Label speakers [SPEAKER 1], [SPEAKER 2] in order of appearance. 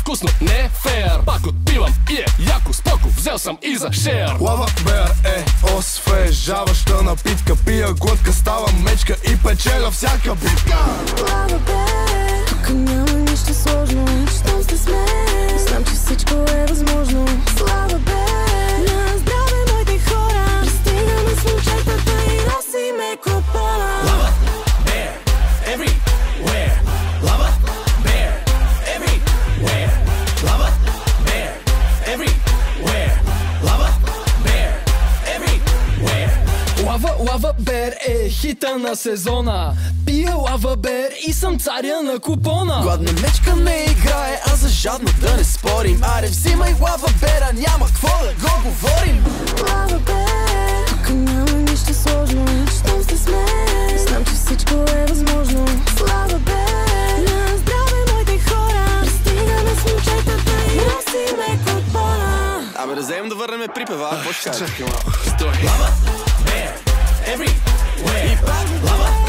[SPEAKER 1] вкусно, не фер. Пак отпивам и е яко, споко, взел съм и за шер.
[SPEAKER 2] Лава Бер е освежаваща напитка. Пия глътка, става мечка и печеля всяка битка.
[SPEAKER 3] Лава Бер, тук няма нищо сложно. Щом сте с мен, знам, че всичко е възможно. Слава Бер, на здраве, моите хора. Пристигаме с момчетата и носиме купона.
[SPEAKER 4] Lava Bear, everywhere. Lava Bear, everywhere. Lava Bear, everywhere. Lava Bear, everywhere.
[SPEAKER 1] Лава Бер е хита на сезона. Пия Лава Бер и съм царя на купона.
[SPEAKER 4] Гладна мечка ме играе, а за жадно да не спорим. Аре взимай Лава Бера, няма какво да го говорим.
[SPEAKER 3] Лава Бер, тук няма нищо сложно. Щом сте с мен, знам, че всичко е възможно. Слава Бер, на здраве, моите хора. Пристигаме с момчетата и носиме купона.
[SPEAKER 4] Абе да вземем да върнем припева, какво ще кажеш?
[SPEAKER 1] Чакай малко, стой.
[SPEAKER 4] Lava Bear, everywhere. Lava